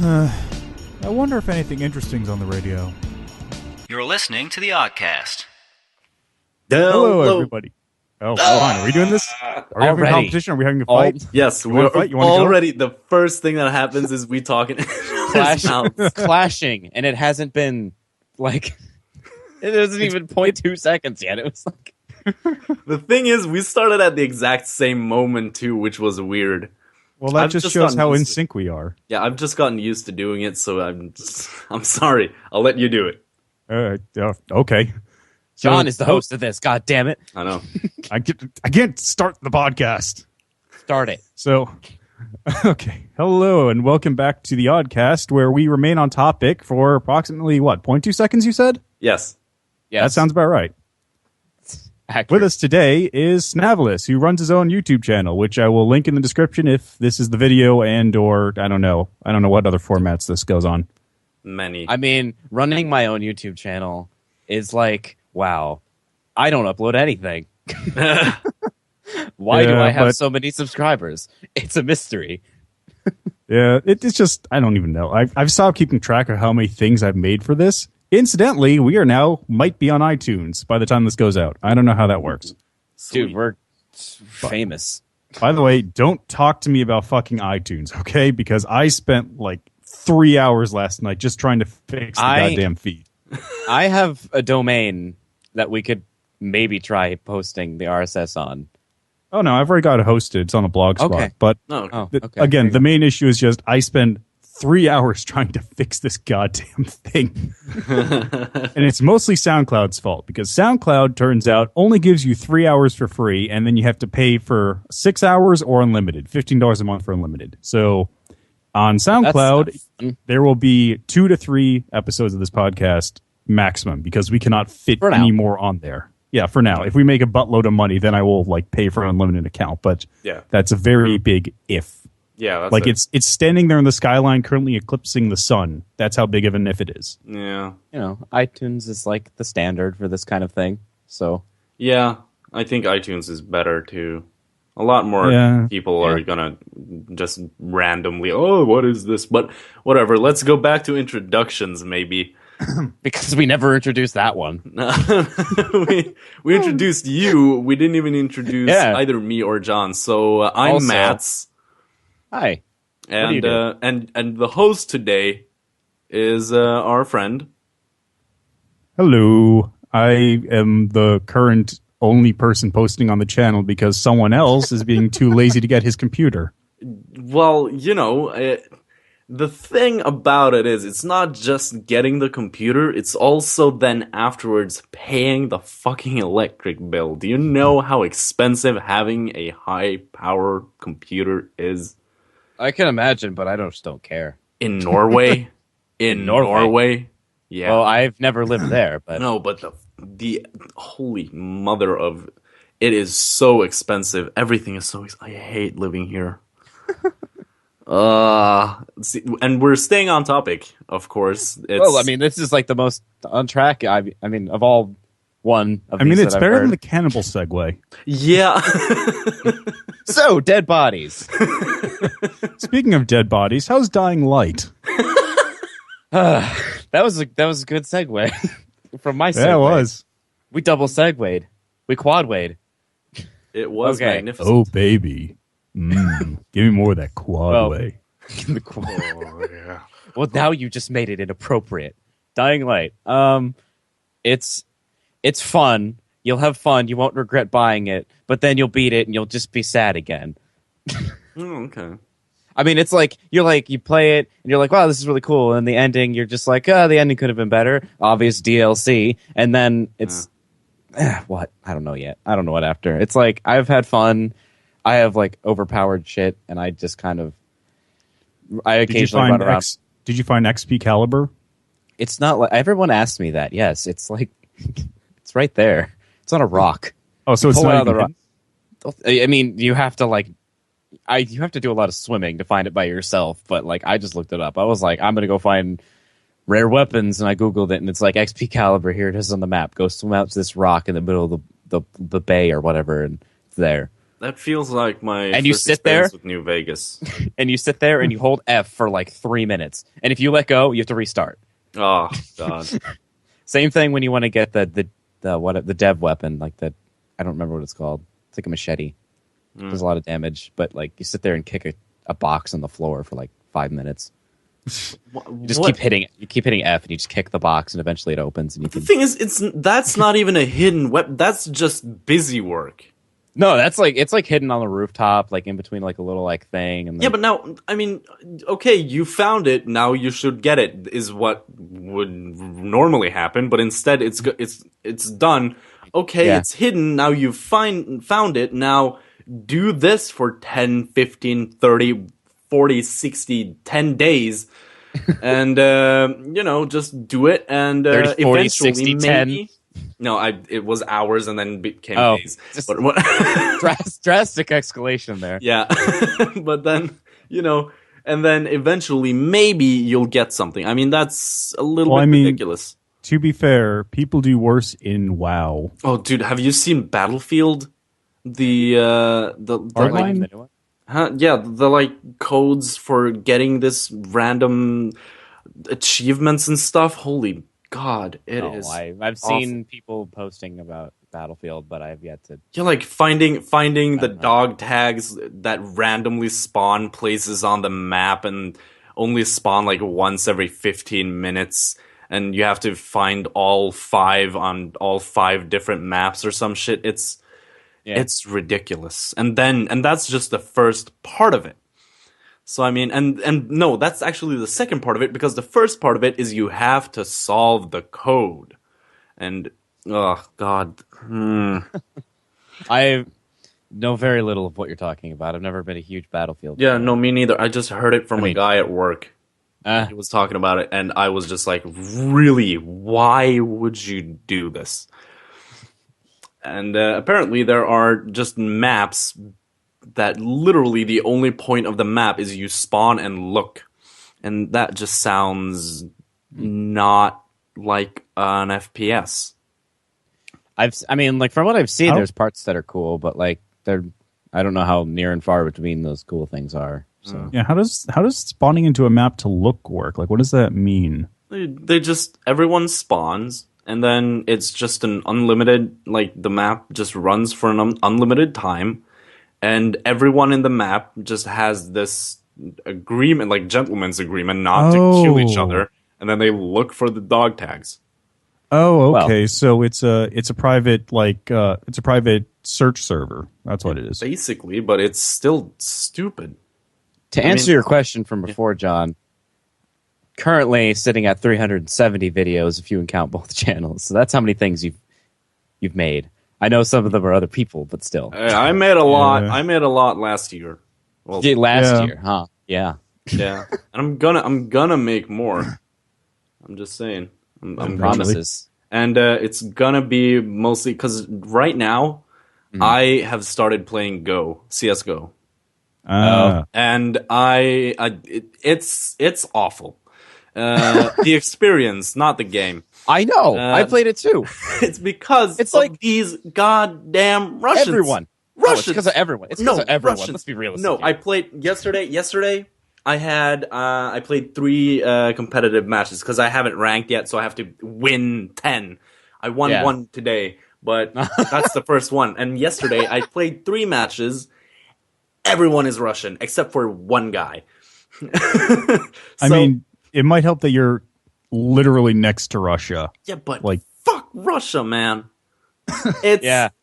I wonder if anything interesting's on the radio. You're listening to the Oddcast. Hello, everybody. Oh, fine. Are we doing this? Are we having a competition? Are we having a fight? Yes, we're already. The first thing that happens is we talking clashing, and it hasn't been like it isn't even 0.2 seconds yet. It was like the thing is, we started at the exact same moment too, which was weird. Well, that just shows how in sync we are. Yeah, I've just gotten used to doing it, so I'm sorry. I'll let you do it. Okay. John is the host of this. God damn it! I know. I can't start the podcast. Start it. So, okay. Hello and welcome back to the Oddcast, where we remain on topic for approximately 0.2 seconds. You said? Yes. That sounds about right. Accurate. With us today is Snavillus, who runs his own YouTube channel, which I will link in the description if this is the video or I don't know what other formats this goes on. Many. I mean, running my own YouTube channel is like, wow, I don't upload anything. Why do I have so many subscribers? It's a mystery. Yeah, it's just, I don't even know. I've stopped keeping track of how many things I've made for this. Incidentally, we might be on iTunes by the time this goes out. I don't know how that works. Sweet. Dude, we're famous. By the way, don't talk to me about fucking iTunes, okay? Because I spent like 3 hours last night just trying to fix the goddamn feed. I have a domain that we could maybe try posting the RSS on. Oh, no, I've already got it hosted. It's on a blog spot. Okay. But okay. Again, the main issue is just I spend 3 hours trying to fix this goddamn thing. And it's mostly SoundCloud's fault because SoundCloud, turns out, only gives you 3 hours for free, and then you have to pay for 6 hours or unlimited, $15 a month for unlimited. So on SoundCloud, there will be 2 to 3 episodes of this podcast maximum because we cannot fit any more on there. Yeah, for now. If we make a buttload of money, then I will pay for an unlimited account. But that's a very big if. Yeah, that's it's standing there in the skyline, currently eclipsing the sun. That's how big of an if it is. Yeah, iTunes is like the standard for this kind of thing. So yeah, I think iTunes is better too. A lot more people are gonna just randomly, what is this? But whatever. Let's go back to introductions, maybe. Because we never introduced that one. we introduced you. We didn't even introduce either me or John. So I'm Mats. Hi. And and the host today is our friend. Hello. I am the current only person posting on the channel because someone else is being too lazy to get his computer. Well, the thing about it is it's not just getting the computer, it's also then afterwards paying the fucking electric bill. Do you know how expensive having a high-power computer is? I can imagine, but I just don't care. In Norway? In Norway? Yeah. Well, I've never lived there, but no, but the holy mother of it is so expensive. Everything is so I hate living here. And we're staying on topic, of course. Well, I mean, this is like the most on track. I mean, of all one of these. I mean, it's better than the cannibal segue. Yeah. So, dead bodies. Speaking of dead bodies, how's Dying Light? That was a good segue from my segue. Yeah, it was. We double segued. We quad-wayed. It was magnificent. Oh, baby. Give me more of that quad way. The quad. Oh, yeah. Well, now you just made it inappropriate. Dying Light. It's fun. You'll have fun. You won't regret buying it, but then you'll beat it and you'll just be sad again. Okay. I mean, it's like you play it and you're like, wow, this is really cool. And the ending, you're just like, the ending could have been better. Obvious DLC. And then it's what? I don't know yet. I don't know what after. It's like I've had fun. I have overpowered shit, and I just kind of occasionally run around. Did you find XP Caliber? It's not like everyone asks me that. Yes, it's like it's right there. It's on a rock. Oh, so it's not even rock. I mean, you have to you have to do a lot of swimming to find it by yourself. But I just looked it up. I was like, I'm gonna go find rare weapons, and I googled it, and it's like XP Caliber. Here it is on the map. Go swim out to this rock in the middle of the bay or whatever, and it's there. That feels like my And you first sit there? experience with New Vegas. And you sit there and you hold F for like 3 minutes. And if you let go, you have to restart. Oh God. Same thing when you want to get the dev weapon, like I don't remember what it's called. It's like a machete. Does a lot of damage, but like you sit there and kick a box on the floor for like 5 minutes. You just keep hitting it. You keep hitting F, and you just kick the box, and eventually it opens. And The thing is, that's not even a hidden weapon. That's just busy work. No, it's like hidden on the rooftop, like in between like a little like thing. And then, Yeah, but now, I mean, okay, you found it. Now you should get it. Is what would normally happen, but instead it's done. Okay, Yeah. it's hidden. Now you've found it. Now do this for 10, 15, 30, 40, 60, 10 days. And, just do it. And 30, 40, eventually, 60, maybe... 10. No, it was hours and then became days. But what? Drastic escalation there. Yeah. But then, and then eventually maybe you'll get something. I mean, that's a little bit ridiculous. To be fair, people do worse in WoW. Oh, dude, have you seen Battlefield? The Hardline? the codes for getting this random achievements and stuff. Holy God, it is. I've seen people posting about Battlefield, but I've yet to. Yeah, like finding the dog tags that randomly spawn places on the map and only spawn like once every 15 minutes, and you have to find all 5 on all 5 different maps or some shit. It's ridiculous. And that's just the first part of it. So I mean, and no, that's actually the second part of it, because the first part of it is you have to solve the code. And oh God. I know very little of what you're talking about. I've never been a huge Battlefield Yeah, fan. no, me neither. I just heard it from a guy at work. He was talking about it, and I was just like, really, why would you do this? And apparently there are just maps that literally the only point of the map is you spawn and look. And that just sounds not like an FPS. From what I've seen, there's parts that are cool, but like I don't know how near and far between those cool things are. So yeah, how does spawning into a map to look work? Like, what does that mean? They just, everyone spawns, and then it's just an unlimited, like the map just runs for an unlimited time, and everyone in the map just has this agreement, like gentleman's agreement, not to kill each other, and then they look for the dog tags. Oh, okay. So it's a private it's a private search server. That's what it is. Basically, but it's still stupid. To answer your question from before, John, currently sitting at 370 videos if you count both channels. So that's how many things you've made. I know some of them are other people, but still. I made a lot. I made a lot last year. Well, last year, huh? Yeah. Yeah. And I'm gonna make more. I'm just saying. I'm promises. And it's gonna be mostly because right now I have started playing CS:GO. And it's awful. The experience, not the game. I know. I played it too. It's because it's like these goddamn Russians. Everyone. Russians. No, it's because of everyone. It's because of everyone. Russians. Let's be realistic. No, I played yesterday. I played 3 competitive matches because I haven't ranked yet, so I have to win 10. I won 1 today, but that's the first one. And yesterday I played 3 matches. Everyone is Russian except for one guy. I mean, it might help that you're literally next to Russia. Yeah, but fuck Russia, man. It's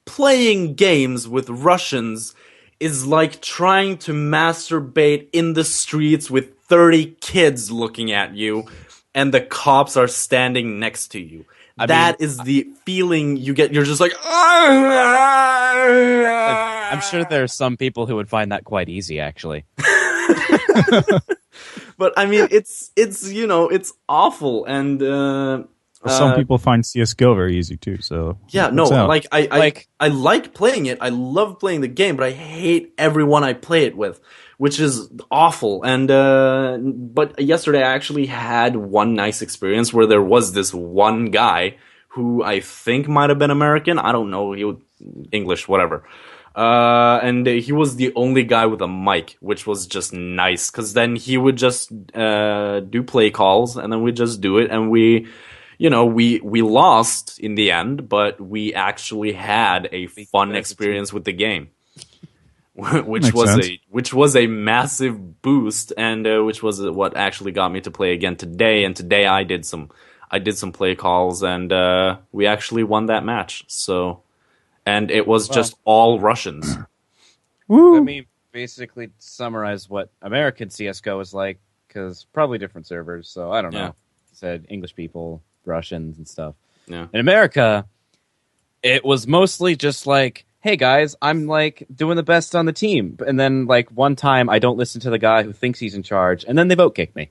playing games with Russians is like trying to masturbate in the streets with 30 kids looking at you and the cops are standing next to you. That is the feeling you get. You're just like, I'm sure there are some people who would find that quite easy, actually. But I mean, it's awful, and some people find CS:GO very easy too. So yeah, no, like I like playing it. I love playing the game, but I hate everyone I play it with, which is awful. And but yesterday I actually had one nice experience where there was this one guy who I think might have been American. I don't know. English, whatever. And he was the only guy with a mic, which was just nice, because then he would just do play calls, and then we just do it, and we lost in the end, but we actually had a fun experience with the game, which was a massive boost, and which was what actually got me to play again today. And today I did some play calls, and we actually won that match. So. And it was just all Russians. Let me basically summarize what American CSGO is like, because probably different servers, so I don't know. Yeah. You said English people, Russians, and stuff. Yeah. In America, it was mostly just like, hey guys, I'm like doing the best on the team. And then like one time I don't listen to the guy who thinks he's in charge, and then they vote kick me.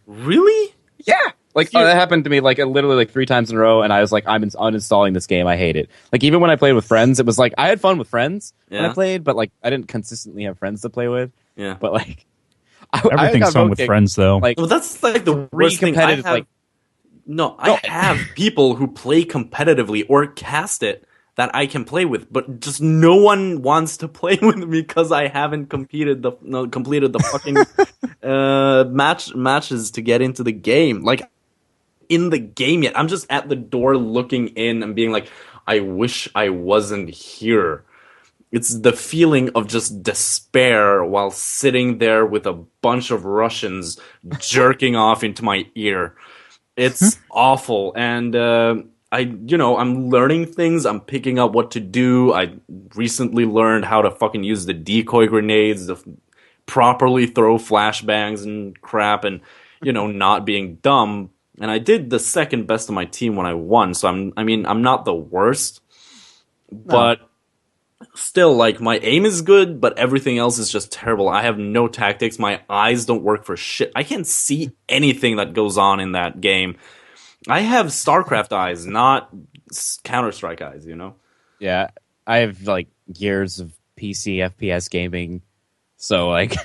Really? Yeah. Like that happened to me like literally like 3 times in a row, and I was like, I'm uninstalling this game. I hate it. Like even when I played with friends, it was like I had fun with friends when I played, but like I didn't consistently have friends to play with. Yeah. But like everything's fun with friends, though. Like well, that's like the worst thing. I have people who play competitively or cast it that I can play with, but just no one wants to play with me because I haven't completed the fucking matches to get into the game. Like. In the game yet. I'm just at the door looking in and being like, I wish I wasn't here. It's the feeling of just despair while sitting there with a bunch of Russians jerking off into my ear. It's awful. And I'm learning things. I'm picking up what to do. I recently learned how to fucking use the decoy grenades, to properly throw flashbangs and crap, and not being dumb. And I did the second best of my team when I won, so I'm not the worst, but still, like, my aim is good, but everything else is just terrible. I have no tactics. My eyes don't work for shit. I can't see anything that goes on in that game. I have StarCraft eyes, not Counter-Strike eyes, Yeah, I have like years of PC FPS gaming, so like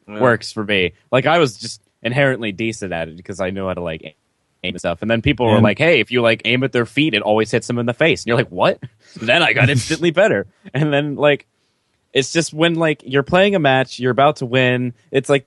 works for me. Like I was just inherently decent at it because I knew how to like aim and stuff. And then people were like, hey, if you like aim at their feet, it always hits them in the face. And you're like, what? Then I got instantly better. And then like, it's just when like you're playing a match, you're about to win. It's like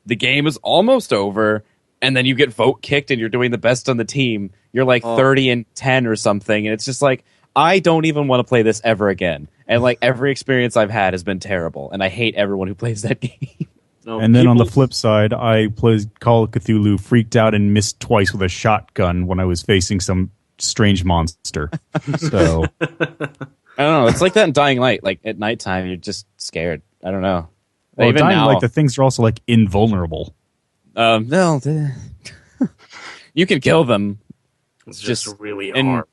the game is almost over. And then you get vote kicked and you're doing the best on the team. You're like 30-10 or something. And it's just like, I don't even want to play this ever again. And like every experience I've had has been terrible. And I hate everyone who plays that game. No, and then on the flip side, I played Call of Cthulhu, freaked out, and missed twice with a shotgun when I was facing some strange monster. So I don't know. It's like that in Dying Light. Like at nighttime, you're just scared. I don't know. Well, Even Dying now, Light, the things are also like invulnerable. No, you can kill them. it's just really hard.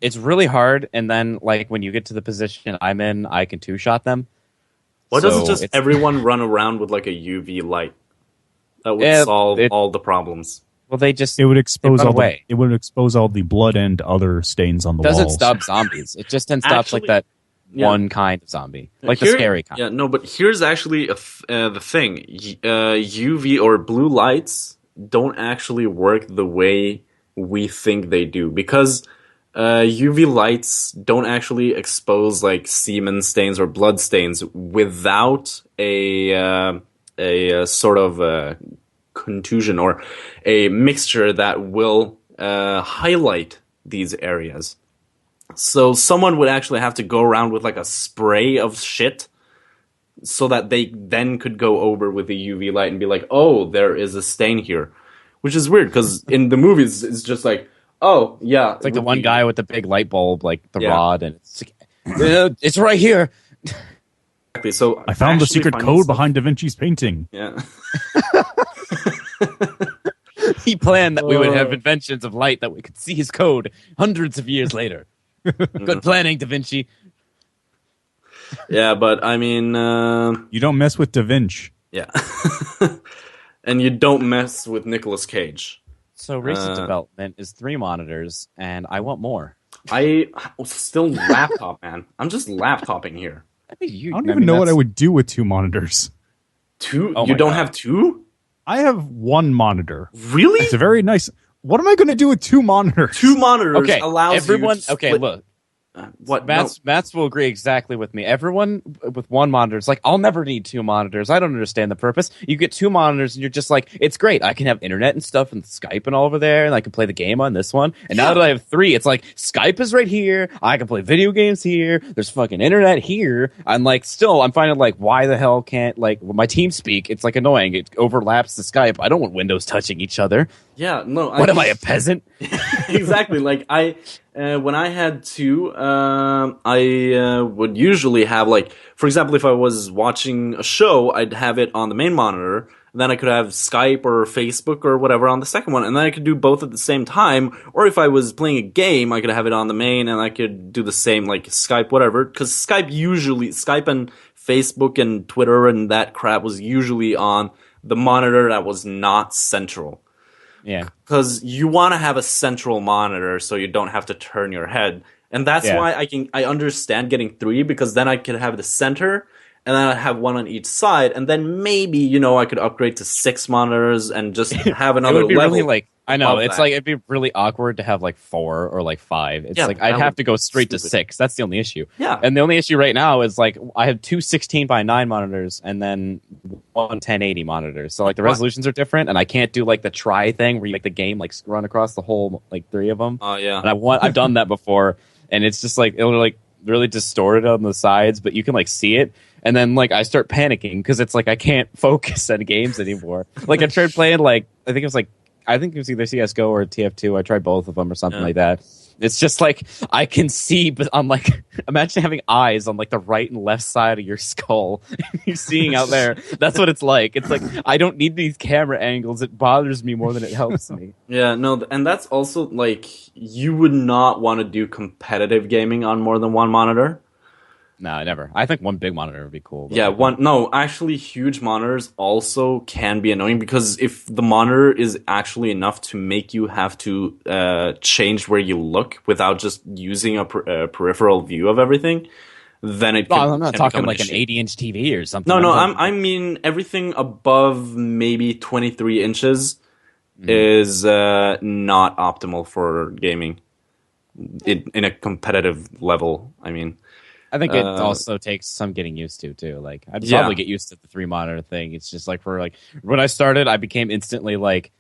It's really hard. And then, like when you get to the position I'm in, I can 2-shot them. Why doesn't just everyone run around with like a UV light? That would solve all the problems. Well, it would expose all the blood and other stains on the walls. Doesn't stop zombies. It just stops like that one kind of zombie, like the scary kind. Yeah, no, but here's actually the thing: UV or blue lights don't actually work the way we think they do, because UV lights don't actually expose like semen stains or blood stains without a sort of contusion or a mixture that will highlight these areas. So someone would actually have to go around with like a spray of shit so that they then could go over with the UV light and be like, oh, there is a stain here. Which is weird because in the movies it's just like, oh, yeah. It's like the one guy with the big light bulb, like the rod, and it's like, it's right here. Exactly. So I found the secret code behind Da Vinci's painting. Yeah. He planned that we would have inventions of light that we could see his code hundreds of years later. Good planning, Da Vinci. Yeah, but I mean... you don't mess with Da Vinci. Yeah. And you don't mess with Nicolas Cage. So recent development is 3 monitors, and I want more. I still laptop, man. I'm just laptoping here. I don't even know what I would do with 2 monitors. 2? Oh, you don't have 2? I have 1 monitor. Really? It's a very nice... What am I going to do with 2 monitors? 2 monitors allows everyone, you to split. Look. What? No. Mats will agree exactly with me. Everyone with one monitor is like, I'll never need two monitors. I don't understand the purpose. You get two monitors and you're just like, it's great. I can have internet and stuff and Skype and all over there, and I can play the game on this one. And now that I have three, it's like Skype is right here. I can play video games here. There's fucking internet here. I'm like, still, I'm finding like, why the hell can't like my TeamSpeak? It's like annoying. It overlaps the Skype. I don't want windows touching each other. Yeah, no. What am I, a peasant? Exactly. Like when I had two, I would usually have like, for example, if I was watching a show, I'd have it on the main monitor. And then I could have Skype or Facebook or whatever on the second one, and then I could do both at the same time. Or if I was playing a game, I could have it on the main, and I could do the same, like Skype, whatever. Because Skype and Facebook and Twitter and that crap was usually on the monitor that was not central. Yeah. Because you want to have a central monitor so you don't have to turn your head. And that's why I understand getting three, because then I could have the center, and then I have one on each side, and then maybe, I could upgrade to 6 monitors and just have another it would be level. really I know, it's that. like, it'd be really awkward to have like 4 or like 5. It's like, I'd have to go straight to 6. That's the only issue. Yeah. And the only issue right now is like, I have two 16:9 monitors and then one 1080 monitors. So like the resolutions are different, and I can't do like the try thing where you make the game like run across the whole, like 3 of them. Oh, yeah. And I've done that before, and it's just like, it'll like really distort it on the sides, but you can like see it. And then like I start panicking because it's like I can't focus on games anymore. Like I tried playing like I think it was either CS:GO or TF2. I tried both of them or something like that. It's just like I can see, but I'm like, imagine having eyes on like the right and left side of your skull. You're seeing out there. That's what it's like. It's like I don't need these camera angles. It bothers me more than it helps me. Yeah, no, and that's also like you would not want to do competitive gaming on more than one monitor. No, never. I think one big monitor would be cool. Yeah, actually huge monitors also can be annoying, because if the monitor is actually enough to make you have to change where you look without just using a peripheral view of everything, then it I'm not talking like an 80-inch TV or something. No, I mean everything above maybe 23 inches is not optimal for gaming in a competitive level, I mean. I think it also takes some getting used to too. Like I'd probably get used to the 3 monitor thing. It's just like for like when I started, I became instantly like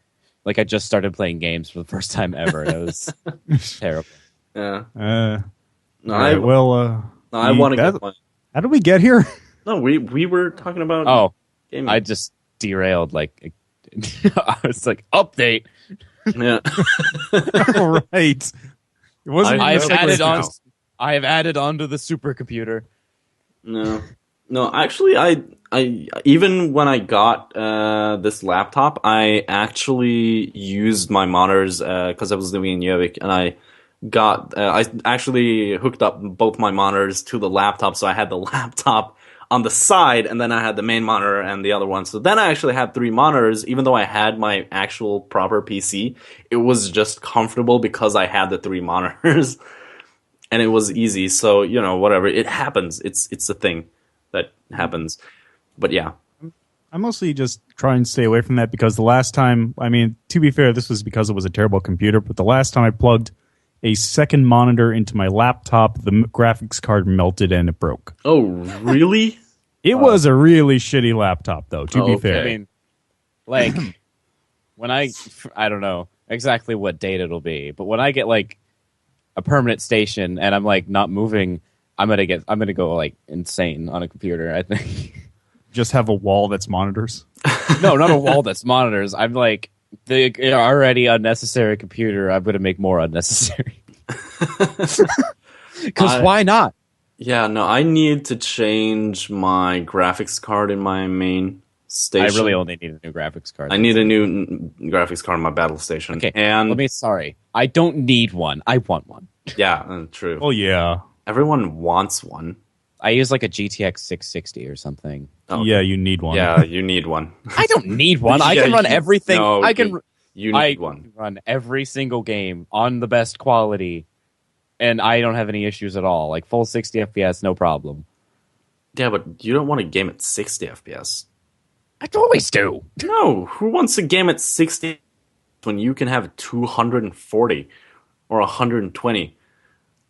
I just started playing games for the first time ever. It was terrible. Yeah. I want to get one. How did we get here? No, we were talking about gaming. I just derailed. Like I was like update. Yeah. Right. It wasn't. I have added onto the supercomputer. No. Actually, I even when I got this laptop, I actually used my monitors because I was living in Gjøvik, and I actually hooked up both my monitors to the laptop, so I had the laptop on the side, and then I had the main monitor and the other one. So then I actually had 3 monitors, even though I had my actual proper PC. It was just comfortable because I had the 3 monitors. And it was easy, so whatever. It happens. It's a thing that happens. But yeah, I mostly just try and stay away from that, because the last time, I mean, to be fair, this was because it was a terrible computer. But the last time I plugged a second monitor into my laptop, the graphics card melted and it broke. Oh, really? It was a really shitty laptop, though. To be fair, I mean, like when I don't know exactly what date it'll be, but when I get like a permanent station and I'm like not moving, I'm gonna go like insane on a computer, I think. Just have a wall that's monitors. No, not a wall that's monitors. I'm like the already unnecessary computer. I'm gonna make more unnecessary. Because why not? Yeah, no, I need to change my graphics card in my main station. I really only need a new graphics card. I need a new graphics card in my battle station. Okay, and sorry. I don't need one. I want one. Yeah, true. Oh, yeah. Everyone wants one. I use like a GTX 660 or something. Oh, okay. Yeah, you need one. Yeah, you need one. I don't need one. I can run everything. No, I can. You need one. Can run every single game on the best quality, and I don't have any issues at all. Like full 60 FPS, no problem. Yeah, but you don't want a game at 60 FPS. I always do. No, who wants a game at 60 when you can have 240 or 120?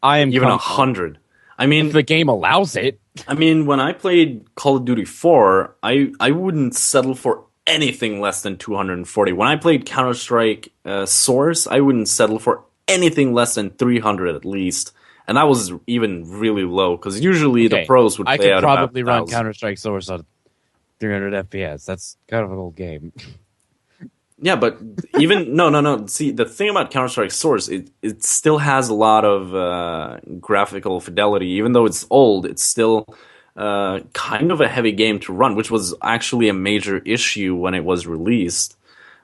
I am even comfortable. 100. I mean, If the game allows it. I mean, when I played Call of Duty 4, I wouldn't settle for anything less than 240. When I played Counter-Strike Source, I wouldn't settle for anything less than 300 at least. And that was even really low, because usually the pros would play I could out probably about run 1,000. Counter-Strike Source on 300 FPS. That's kind of an old game. Yeah, but even no. See, the thing about Counter-Strike Source, it still has a lot of graphical fidelity. Even though it's old, it's still kind of a heavy game to run, which was actually a major issue when it was released.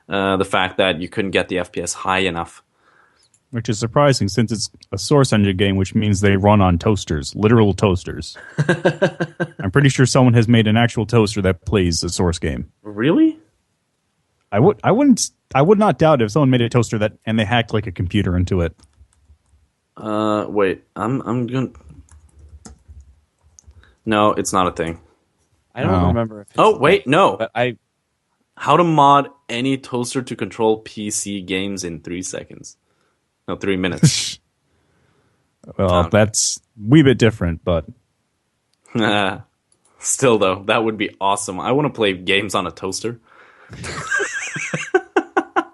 The fact that you couldn't get the FPS high enough. Which is surprising since it's a Source Engine game, which means they run on toasters, literal toasters. I'm pretty sure someone has made an actual toaster that plays a Source game. Really? I would not doubt if someone made a toaster that and they hacked like a computer into it. Wait, I'm gonna. No, it's not a thing. I don't remember. If it's Oh wait, no. But How to mod any toaster to control PC games in 3 seconds? No, 3 minutes. Well, that's a wee bit different, but Still though, that would be awesome. I want to play games on a toaster.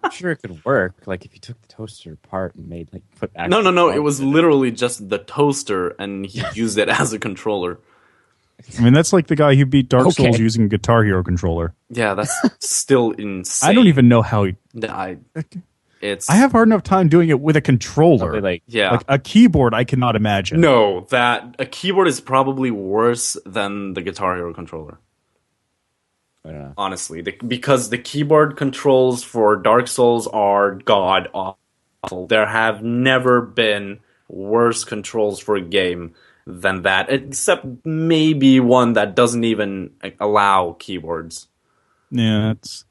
I'm sure it could work. Like if you took the toaster apart and made put. No. It was literally just the toaster, and he used it as a controller. I mean that's like the guy who beat Dark Okay. Souls using a Guitar Hero controller. Yeah, that's still insane. I don't even know how he. I have hard enough time doing it with a controller. yeah. Like a keyboard, I cannot imagine. No, that a keyboard is probably worse than the Guitar Hero controller. I don't know. Honestly, because the keyboard controls for Dark Souls are god awful. There have never been worse controls for a game than that, except maybe one that doesn't even allow keyboards. Yeah, it's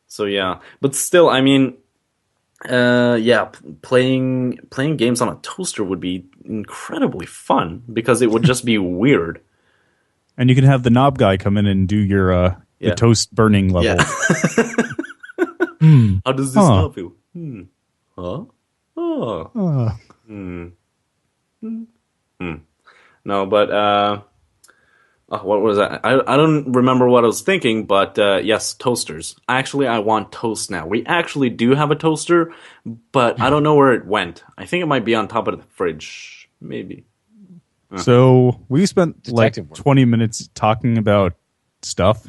So yeah, but still, I mean, playing games on a toaster would be incredibly fun because it would just be weird. and you can have the knob guy come in and do your the toast burning level. Yeah. How does this smell feel? Huh? Oh. No, but what was that? I don't remember what I was thinking, but yes, toasters. Actually, I want toast now. We actually do have a toaster, but I don't know where it went. I think it might be on top of the fridge, maybe. So we spent Detective work. 20 minutes talking about stuff.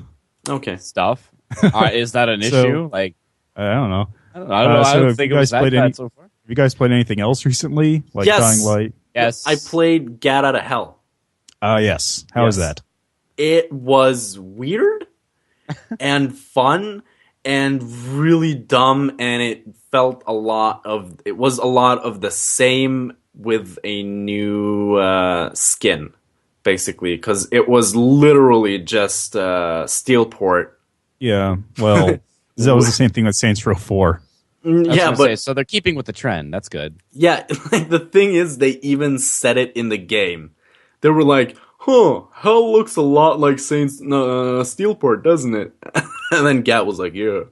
Okay. Stuff. Is that an So- issue? Like I don't know. I don't know. I so don't have think you it was guys played that bad any- so far. Have you guys played anything else recently? Like Yes. Dying Light? Yes, I played Gat Out of Hell. Yes. How was Yes. that? It was weird and fun and really dumb, and it was a lot of the same with a new skin, basically, because it was literally just Steelport. Yeah. Well, that was the same thing with Saints Row 4. I was Yeah, gonna but say, so they're keeping with the trend. That's good. yeah, like the thing is, they even said it in the game. They were like, "Huh, hell looks a lot like Steelport, doesn't it?" And then Gat was like, "Yeah,"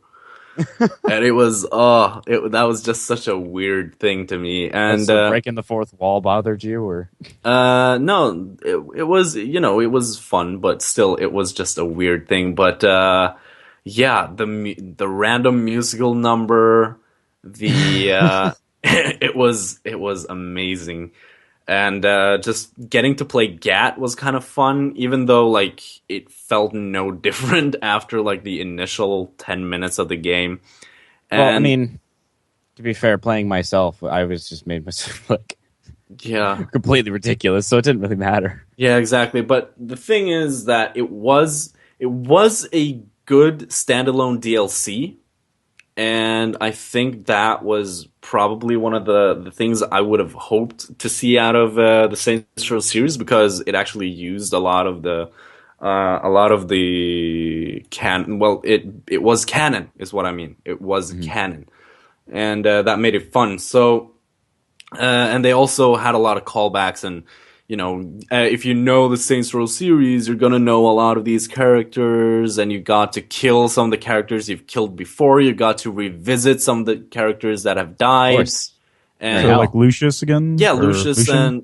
and it was that was just such a weird thing to me. And So breaking the fourth wall bothered you, or no, it was it was fun, but still, it was just a weird thing. But yeah, the random musical number, the it was amazing. And just getting to play Gat was kind of fun, even though like it felt no different after like the initial 10 minutes of the game. And, well, I mean, to be fair, playing myself, I was just made myself look yeah, completely ridiculous, so it didn't really matter. yeah, exactly. But the thing is that it was a good standalone DLC. And I think that was probably one of the things I would have hoped to see out of the Saints Row series, because it actually used a lot of the canon. Well, it was canon, is what I mean. It was canon, and that made it fun. So, and they also had a lot of callbacks, and if you know the Saints Row series, you're gonna know a lot of these characters, and you got to kill some of the characters you've killed before. You got to revisit some of the characters that have died, And So like Lucius again? yeah, Or Lucius Lucian? and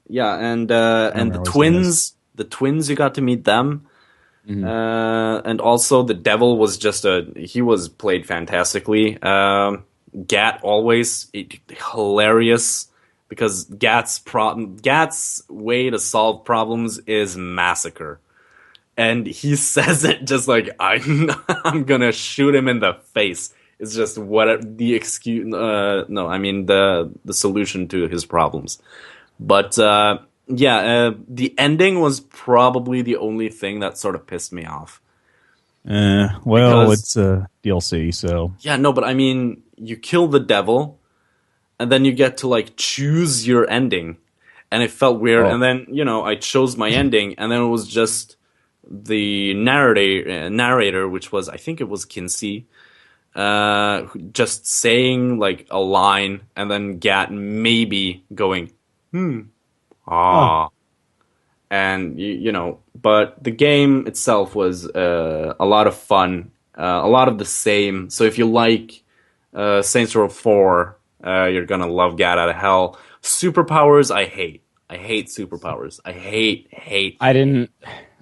and the remember what his name twins. The twins, you got to meet them. And also the devil was he was played fantastically. Gat always hilarious because Gat's way to solve problems is massacre. And he says it just like I'm gonna shoot him in the face. It's just what the excuse. No, I mean the solution to his problems. But the ending was probably the only thing that sort of pissed me off. Well, Because- it's a DLC, so Yeah, no, but I mean, you kill the devil, and then you get to like choose your ending, and it felt weird. Oh. And then I chose my ending, and then it was just the narrator, which was I think it was Kinsey, just saying like a line, and then Gat maybe going, and but the game itself was a lot of fun, a lot of the same. So if you like Saints Row 4, you're gonna love Gat Out of Hell. Superpowers, I hate superpowers. I hate. I didn't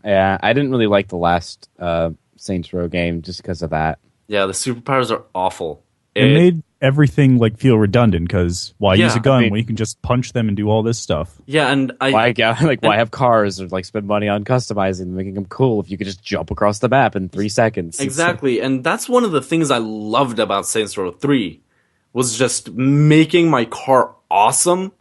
really like the last Saints Row game just because of that. Yeah, the superpowers are awful. it made everything like feel redundant because why use Yeah, a gun I mean- when you can just punch them and do all this stuff? Yeah, and Why have cars or like spend money on customizing them, making them cool if you could just jump across the map in 3 seconds? Exactly, and that's one of the things I loved about Saints Row 3 was just making my car awesome,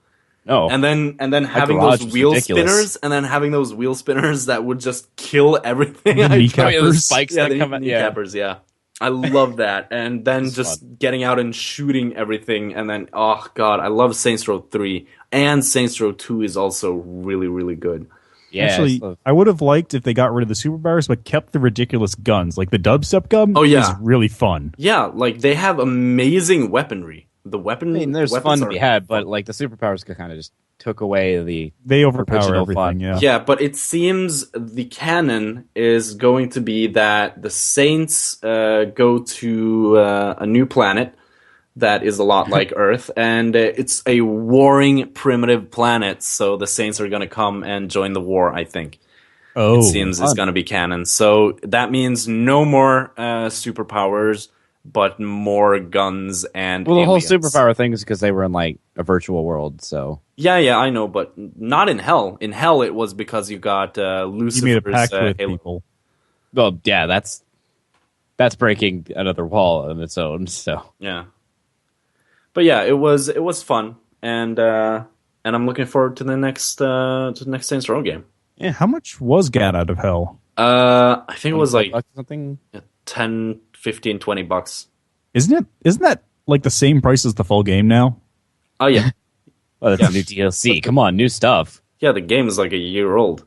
No, and then having garage those was wheel ridiculous. spinners, and then having those wheel spinners that would just kill everything. The I tried. Oh, yeah, the kneecappers. spikes Yeah, that the come out. Yeah, kneecappers, yeah. I love that, and then It's just fun. getting out and shooting everything, and then oh god, I love Saints Row 3, and Saints Row 2 is also really really good. yeah. Actually, so- I would have liked if they got rid of the superpowers but kept the ridiculous guns. Like the dubstep gun Oh, yeah. is really fun. Yeah, like they have amazing weaponry. The weapon, I mean, there's weapons fun to are be had, but like the superpowers kind of just took away the. They overpower Original everything, fun. yeah. Yeah, but it seems the canon is going to be that the Saints go to a new planet that is a lot like Earth, and it's a warring primitive planet, so the Saints are going to come and join the war, I think. Oh, It seems it's going to be canon. So that means no more superpowers, but more guns and Well, the whole aliens. superpower thing is because they were in like a virtual world, so Yeah, I know, but not in Hell. In Hell, it was because you got Lucifer's you made a pact with Halo. people. well, yeah, that's breaking another wall on its own. So Yeah, but yeah, it was fun, and I'm looking forward to the next Saints Row game. Yeah, how much was Gat Out of Hell? I think it was like something. 10, 15, $20. Isn't that like the same price as the full game now? Oh yeah, Oh, that's Yeah. a new DLC. Come on, new stuff. yeah. The game is like a year old.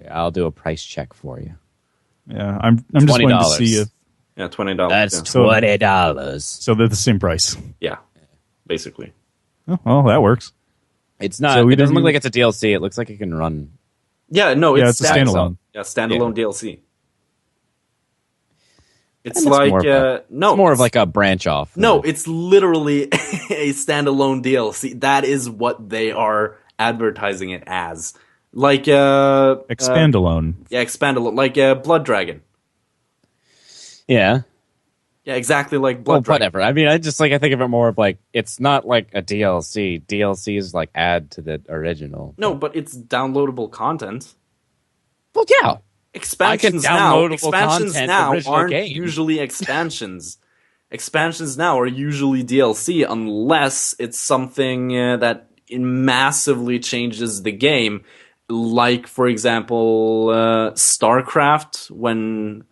Yeah, I'll do a price check for you. Yeah, I'm just waiting to $20. see if Yeah, $20. That's yeah. $20. so they're the same price. Yeah, basically. Oh, well, that works. It's not. So it doesn't either look you- like it's a DLC. It looks like it can run. Yeah, no, Yeah, it's it's a standalone. Yeah, standalone DLC. It's And it's like more of a- no, It's more of like a branch off. no, it's literally a standalone DLC. That is what they are advertising it as. Like Expandalone. yeah, expandalone, like Blood Dragon. Yeah. Yeah, exactly like Well, Blood Dragon. whatever. I mean, I think of it more of like it's not like a DLC. DLC is like add to the original. No, but it's downloadable content. Well, yeah. Expansions downloadable expansions content now original aren't game. usually expansions. Expansions now are usually DLC unless it's something that massively changes the game. Like, for example, StarCraft when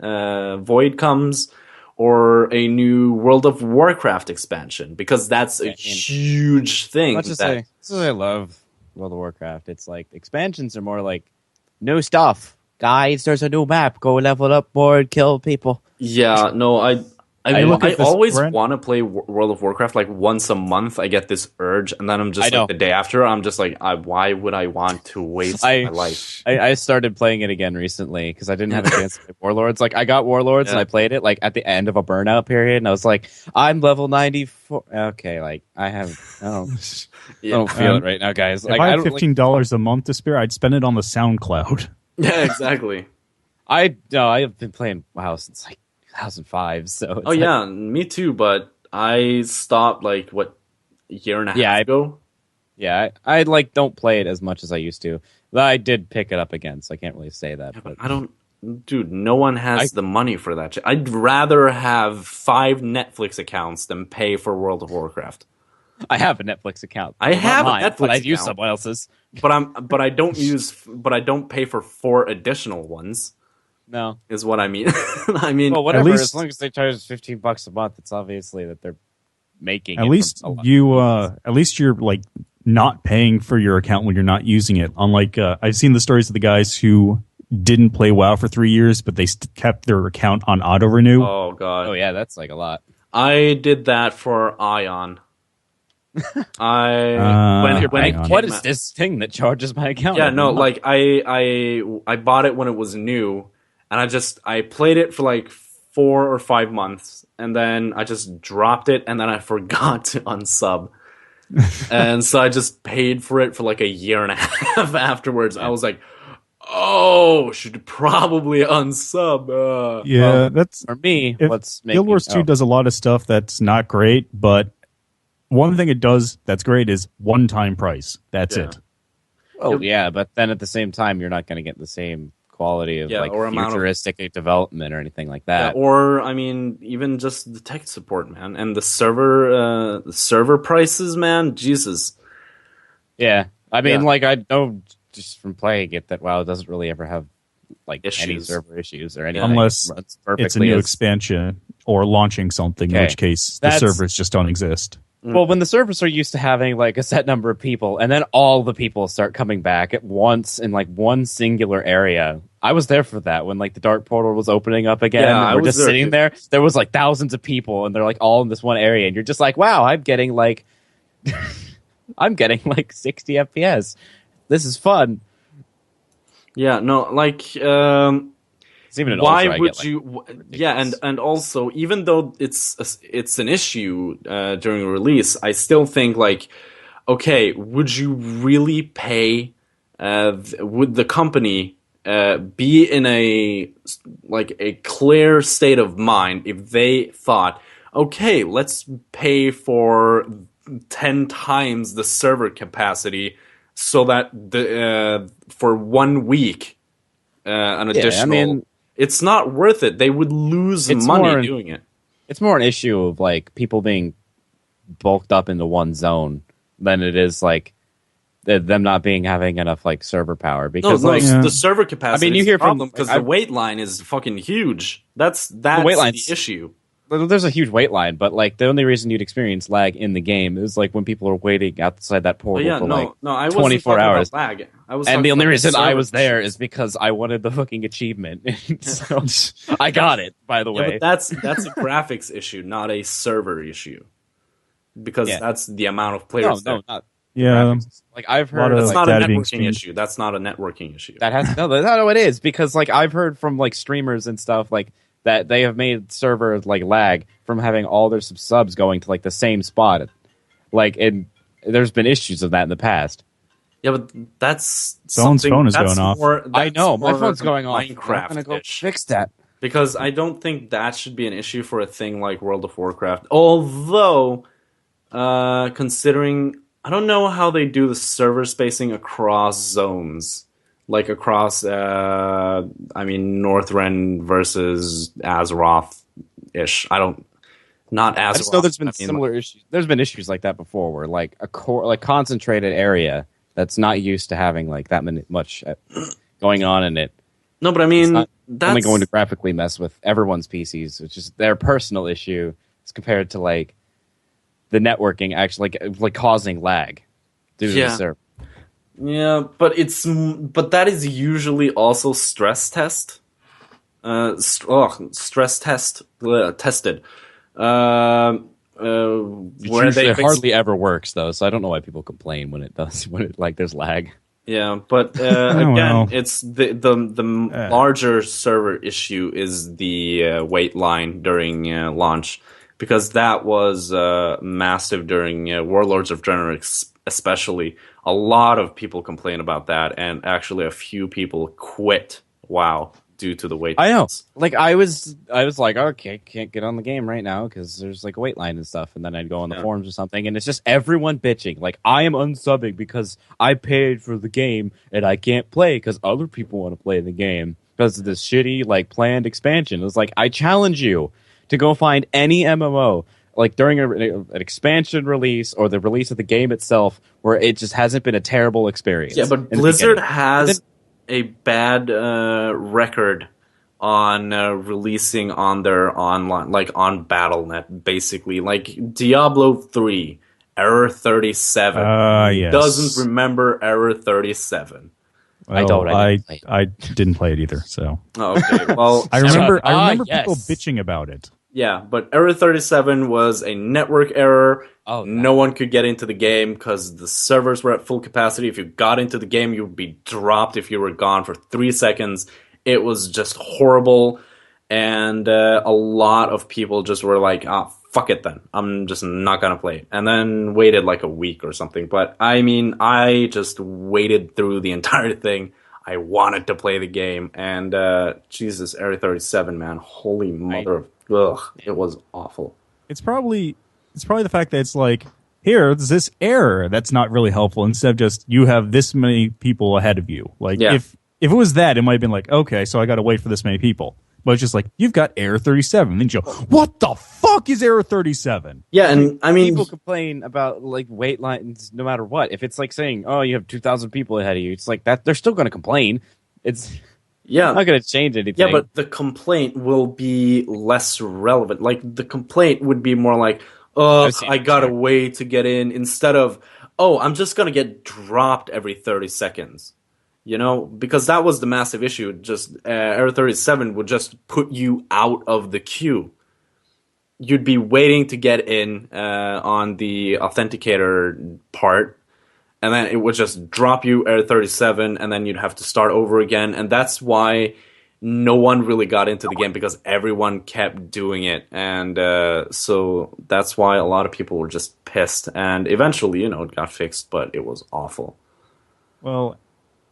Void comes, or a new World of Warcraft expansion, because that's a huge thing. Let's just that- say, I love World of Warcraft. It's like expansions are more like new stuff. Guys, there's a new map. Go level up, board, kill people. Yeah, no, I look at this always brand- want to play World of Warcraft like once a month. I get this urge, and then I'm just I know. like the day after, I'm just like, why would I want to waste my life? I started playing it again recently because I didn't have a chance to play Warlords. Like, I got Warlords and I played it like at the end of a burnout period, and I was like, I'm level 94. Okay, like I don't feel it right now, guys. If Like, I I had don't $15 a month to spare, I'd spend it on the SoundCloud. Yeah, exactly. I have been playing WoW since like 2005. So it's Yeah, me too. But I stopped like a year and a half ago. Yeah, I like don't play it as much as I used to. But I did pick it up again, so I can't really say that. But I don't, dude. No one has the money for that shit. I'd rather have 5 Netflix accounts than pay for World of Warcraft. I have a Netflix account. I have a mine, Netflix but I'd use account. someone else's. But I don't pay for 4 additional ones. No. Is what I mean. I mean, Well, whatever. least- As long as they charge $15 a month, it's obviously that they're making. At it least from a lot. at least you're like not paying for your account when you're not using it. Unlike I've seen the stories of the guys who didn't play WoW for 3 years, but they kept their account on auto renew. oh god. Oh yeah, that's like a lot. I did that for Ion. Hang on. What is this thing that charges my account? Yeah, every no, month? like I bought it when it was new, and I played it for like 4 or 5 months, and then I just dropped it, and then I forgot to unsub, and so I just paid for it for like a year and a half afterwards. I was like, oh, should probably unsub. Yeah, that's for me. if What's making Guild Wars 2 does a lot of stuff that's not great, but one thing it does that's great is one-time price. That's Yeah. it. Oh yeah, but then at the same time, you're not going to get the same quality of like or amount of- futuristic development or anything like Yeah, that. or I mean, even just the tech support, man, and the server prices, man. Jesus. Yeah, I mean, Yeah. like I know just from playing it that WoW doesn't really ever have like any Issues. server issues or anything. Unless It runs It's a perfectly new as- expansion or launching something, in Okay. which case the That's- servers just don't exist. Well, when the servers are used to having like a set number of people, and then all the people start coming back at once in like one singular area. I was there for that when like the Dark Portal was opening up again. Yeah, and I we're was just there, sitting too. there. There was like thousands of people, and they're like all in this one area, and you're just like, wow, I'm getting like, I'm getting like 60 FPS. This is fun. Yeah, no, like, It's even an why Ultra, I would get, like, you? Yeah, and also, even though it's an issue during release, I still think like, okay, would you really pay? Would the company be in a clear state of mind if they thought, okay, let's pay for 10 times the server capacity so that for 1 week an additional. I mean, it's not worth it. They would lose It's money more- doing it. it's more an issue of like people being bulked up into one zone than it is like them not having enough like server power because No, like Yeah. the server capacity. I mean, you is hear the from- problem because I- the wait line is fucking huge. That's wait line's- the issue. there's a huge wait line, but like the only reason you'd experience lag in the game is like when people are waiting outside that But portal yeah, for no, like I wasn't 24 talking hours. About lag. I was and talking the only about reason I server was there issues. is because I wanted the fucking achievement. So I got it, by the Yeah, way. but that's a graphics issue, not a server issue. Because Yeah. that's the amount of no, players. there. not Yeah, graphics. Like I've lot heard of, That's like, not a data being networking streamed. issue. That's not a networking issue. that has no, it is because like I've heard from like streamers and stuff like that they have made servers like lag from having all their subs going to like the same spot. Like, and there's been issues of that in the past. Yeah, but that's Someone's something- phone is that's going off. I that's know my more phone's going off. I'm Minecraft gonna go fix that. because I don't think that should be an issue for a thing like World of Warcraft. Although, considering I don't know how they do the server spacing across zones, like across Northrend versus Azeroth ish. Not Azeroth. I just know there's been I mean, similar issues. There's been issues like that before, where like a concentrated area that's not used to having like that much going on in it. No, but I It's mean not that's only going to graphically mess with everyone's PCs, which is their personal issue, as compared to like the networking actually like causing lag due to Yeah. the server. Yeah, but that is usually also stress test. Stress test tested. Where It hardly ever works though, so I don't know why people complain when it does. When it like there's lag. Yeah, but well. again, it's the larger server issue is the wait line during launch, because that was massive during Warlords of Draenor, especially. A lot of people complain about that, and actually a few people quit WoW due to the wait I know. lines. Like I was like, okay, can't get on the game right now because there's like a wait line and stuff. And then I'd go on the forums or something, and it's just everyone bitching. Like, I am unsubbing because I paid for the game and I can't play because other people want to play the game because of this shitty like planned expansion. It's like, I challenge you to go find any MMO like during an expansion release or the release of the game itself where it just hasn't been a terrible experience. Yeah, but Blizzard has a bad record on releasing on their online, like on Battle.net, basically. Like Diablo 3, Error 37. Yes. Doesn't remember Error 37. Well, I don't. I didn't play it either, so. Oh, okay. Well, I remember yes. people bitching about it. yeah, but Error 37 was a network error. Oh, no one could get into the game because the servers were at full capacity. If you got into the game, you would be dropped if you were gone for 3 seconds. It was just horrible, and a lot of people just were like, fuck it then. I'm just not gonna play it. And then waited like a week or something. But I mean, I just waited through the entire thing. I wanted to play the game, and Jesus, Area 37, man, holy mother of, it was awful. It's probably the fact that it's like, here's this error that's not really helpful, instead of just, you have this many people ahead of you. Like, if it was that, it might have been like, okay, so I got to wait for this many people. But it's just like, you've got error 37. Then you go, what the fuck is error 37? Yeah, and I mean, people complain about like wait lines no matter what. If it's like saying, oh, you have 2,000 people ahead of you, it's like that they're still going to complain. It's not going to change anything. Yeah, but the complaint will be less relevant. Like, the complaint would be more like, oh, I gotta wait to get in, instead of, oh, I'm just gonna get dropped every 30 seconds. You know, because that was the massive issue. Just Error 37 would just put you out of the queue. You'd be waiting to get in on the authenticator part, and then it would just drop you Error 37, and then you'd have to start over again. And that's why no one really got into the game, because everyone kept doing it. And so that's why a lot of people were just pissed. And eventually, you know, it got fixed, but it was awful. Well,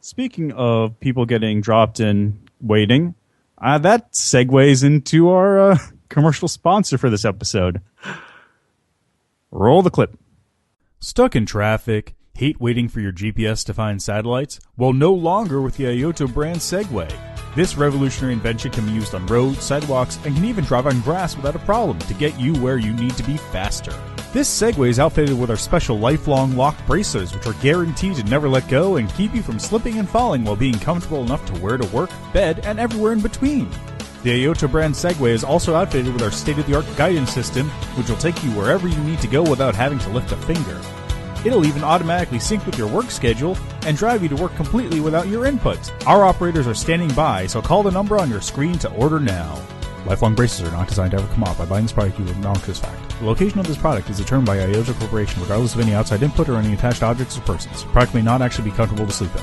speaking of people getting dropped in waiting, that segues into our commercial sponsor for this episode. Roll the clip. Stuck in traffic? Hate waiting for your GPS to find satellites? Well, no longer with the Ayoto brand Segway. This revolutionary invention can be used on roads, sidewalks, and can even drive on grass without a problem to get you where you need to be faster. This Segway is outfitted with our special lifelong lock bracers, which are guaranteed to never let go and keep you from slipping and falling while being comfortable enough to wear to work, bed, and everywhere in between. The Ayoto brand Segway is also outfitted with our state-of-the-art guidance system, which will take you wherever you need to go without having to lift a finger. It'll even automatically sync with your work schedule and drive you to work completely without your input. Our operators are standing by, so call the number on your screen to order now. Lifelong braces are not designed to ever come off. By buying this product, you will acknowledge this fact. The location of this product is determined by Ayoto Corporation, regardless of any outside input or any attached objects or persons. Product may not actually be comfortable to sleep in.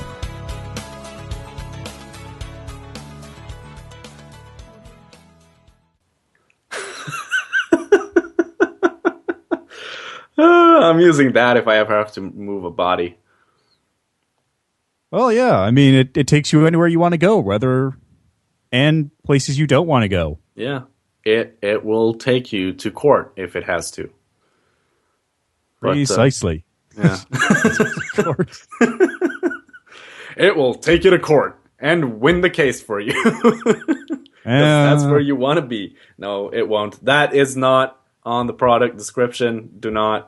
I'm using that if I ever have to move a body. Well, yeah. I mean, it takes you anywhere you want to go, and places you don't want to go. Yeah. It will take you to court if it has to. Precisely. Yeah. It will take you to court and win the case for you. That's where you want to be. No, it won't. That is not on the product description. Do not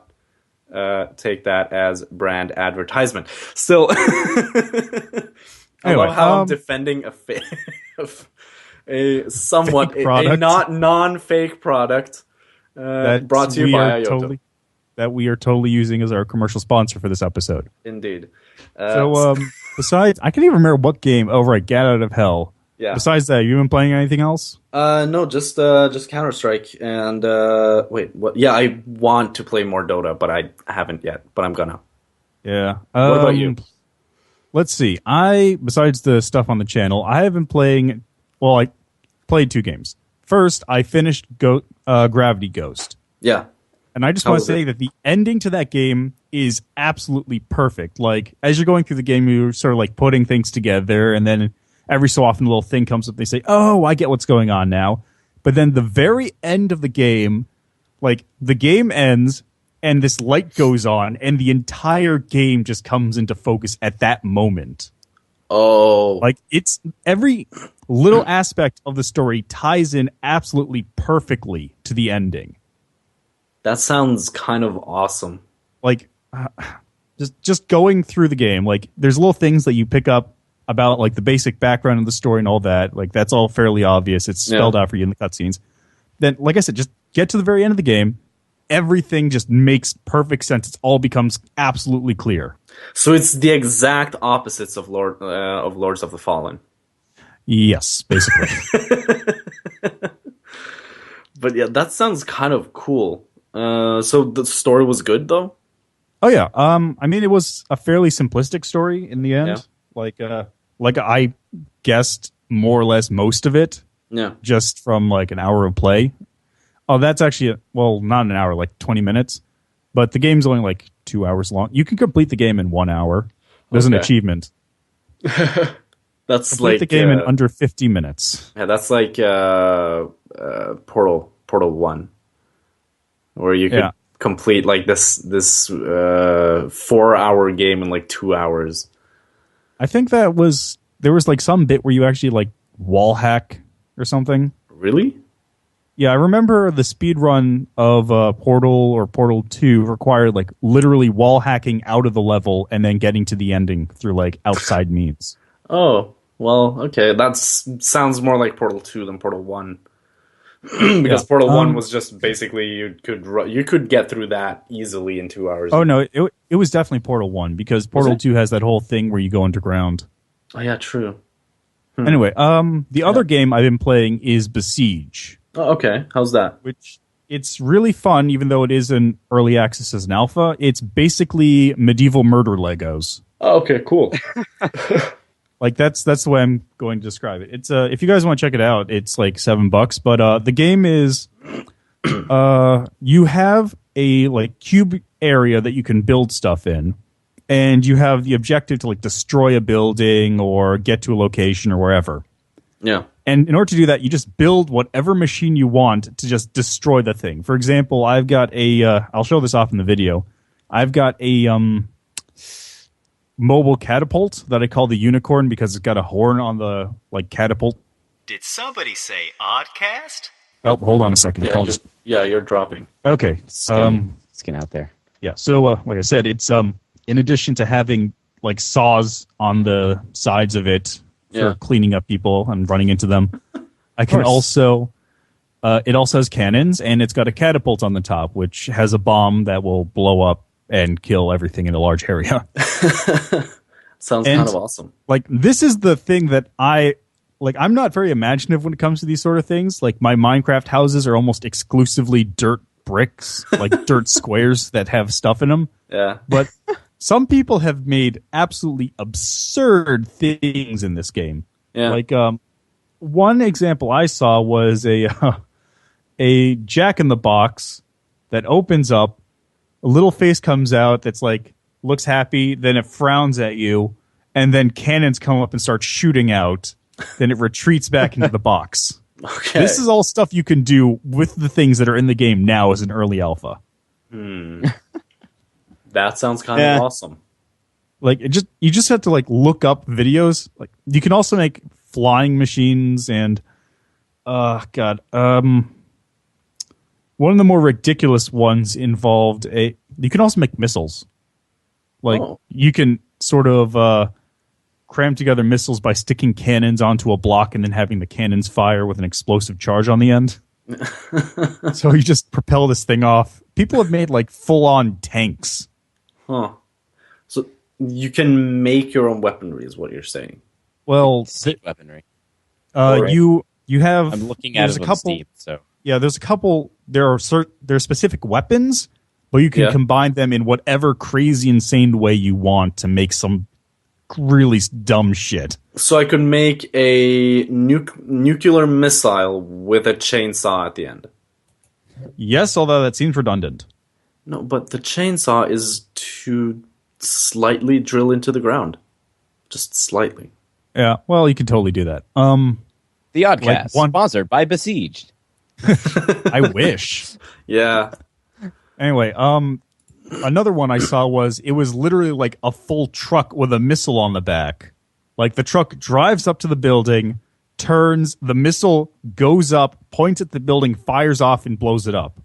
take that as brand advertisement. Still, I love how I'm defending a somewhat a not non-fake product brought to you by Ayoto. That we are totally using as our commercial sponsor for this episode. Indeed. Besides, I can't even remember what game over at Get Out of Hell Yeah. Besides that, you been playing anything else? No, just Counter-Strike and wait, what? Yeah, I want to play more Dota, but I haven't yet. But I'm gonna. Yeah. What about you? Let's see. Besides the stuff on the channel, I have been playing. Well, I played 2 games. First, I finished Gravity Ghost. Yeah. And I just How want to was say it? that the ending to that game is absolutely perfect. Like, as you're going through the game, you're sort of like putting things together, and then every so often a little thing comes up. They say, oh, I get what's going on now. But then the very end of the game, like, the game ends, and this light goes on, and the entire game just comes into focus at that moment. Oh, Like, it's every little aspect of the story ties in absolutely perfectly to the ending. that sounds kind of awesome. Like, just going through the game, like, there's little things that you pick up about, like, the basic background of the story and all that. Like, that's all fairly obvious. It's spelled out for you in the cutscenes. Then, like I said, just get to the very end of the game. Everything just makes perfect sense. It all becomes absolutely clear. So it's the exact opposites of Lords of the Fallen. Yes, basically. But yeah, that sounds kind of cool. So the story was good though? Oh yeah. I mean, it was a fairly simplistic story in the end. Yeah. Like I guessed more or less most of it Yeah. just from like an hour of play. Oh, that's actually not an hour, like 20 minutes. But the game's only like 2 hours long. You can complete the game in 1 hour. There's an Okay. achievement. That's Complete like the game in under 50 minutes. yeah, that's like Portal 1, where you could Yeah. complete like this 4-hour game in like 2 hours. I think there was like some bit where you actually like wall hack or something. Really? Yeah, I remember the speed run of Portal or Portal 2 required like literally wall hacking out of the level and then getting to the ending through like outside means. Oh, well, okay. That sounds more like Portal 2 than Portal 1. Because Yeah. Portal 1 was just basically you could get through that easily in 2 hours. Oh no, it was definitely Portal 1 because Portal it? 2 has that whole thing where you go underground. Oh yeah, true. Anyway, the other game I've been playing is Besiege, Oh, okay. How's that? which it's really fun even though it is an early access as an alpha. It's basically medieval murder Legos. Oh, okay, cool. Like that's the way I'm going to describe it. It's if you guys want to check it out, it's like $7, but the game is you have a like cube area that you can build stuff in, and you have the objective to like destroy a building or get to a location or wherever. Yeah. And in order to do that, you just build whatever machine you want to just destroy the thing. For example, I've got I'll show this off in the video. I've got a mobile catapult that I call the unicorn because it's got a horn on the like catapult. Did somebody say Oddcast? Oh, hold on a second. I'll just You're dropping. okay. Skin out there. Yeah. So, like I said, it's in addition to having like saws on the sides of it for Yeah. cleaning up people and running into them, I can course. also. It also has cannons, and it's got a catapult on the top, which has a bomb that will blow up and kill everything in a large area. Sounds And- kind of awesome. Like, this is the thing that I'm not very imaginative when it comes to these sort of things. Like, my Minecraft houses are almost exclusively dirt bricks, like dirt squares that have stuff in them. Yeah. But some people have made absolutely absurd things in this game. Yeah. Like, one example I saw was a Jack in the Box that opens up, a little face comes out that's like looks happy, then it frowns at you, and then cannons come up and start shooting out. Then it retreats back into the box. Okay. This is all stuff you can do with the things that are in the game now as an early alpha. That sounds kind Yeah. of awesome. Like you just have to like look up videos. Like you can also make flying machines and one of the more ridiculous ones involved you can also make missiles. Like Oh. you can sort of cram together missiles by sticking cannons onto a block and then having the cannons fire with an explosive charge on the end. So you just propel this thing off. People have made like full-on tanks. Huh. So you can make your own weaponry, is what you're saying. Well, Siege weaponry. You have. I'm looking at there's it a on couple. Steam, so Yeah, there's a couple. There are specific weapons, but you can combine them in whatever crazy, insane way you want to make some really dumb shit. So I could make a nuclear missile with a chainsaw at the end. Yes, although that seems redundant. No, but the chainsaw is to slightly drill into the ground. Just slightly. Yeah, well, you can totally do that. the Oddcast, sponsored by Besieged. I wish. Yeah. Anyway, another one I saw was it was literally like a full truck with a missile on the back. Like the truck drives up to the building, turns, the missile goes up, points at the building, fires off, and blows it up.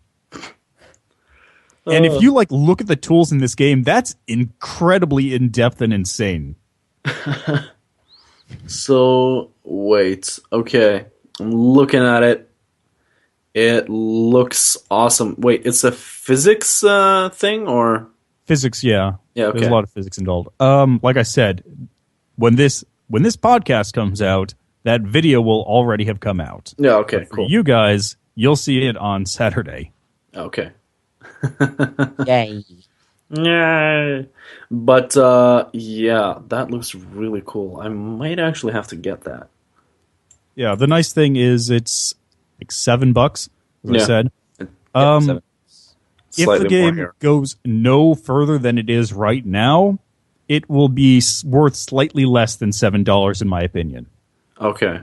And if you like look at the tools in this game, that's incredibly in-depth and insane. So, wait. Okay. I'm looking at it. It looks awesome. Wait, it's a physics thing or? Physics, yeah. Yeah, okay. There's a lot of physics involved. Like I said, when this podcast comes out, that video will already have come out. Yeah, okay, For cool. you guys, you'll see it on Saturday. Okay. Yay. Yay. But, yeah, that looks really cool. I might actually have to get that. Yeah, the nice thing is it's like $7, as I said. Seven. If Slightly the more game here. goes no further than it is right now, it will be worth slightly less than $7, in my opinion. Okay.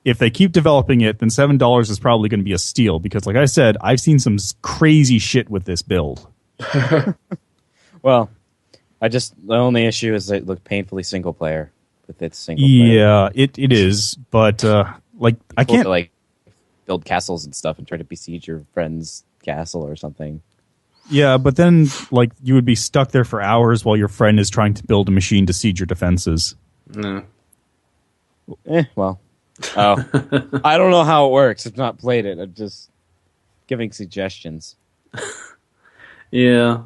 If they keep developing it, then $7 is probably going to be a steal because, like I said, I've seen some crazy shit with this build. Well, the only issue is that it looked painfully single player with its single player. Yeah, it is, but like I People can't could, like build castles and stuff and try to besiege your friend's castle or something. Yeah, but then like you would be stuck there for hours while your friend is trying to build a machine to siege your defenses. No. Well. Oh. I don't know how it works. I've not played it. I'm just giving suggestions. Yeah.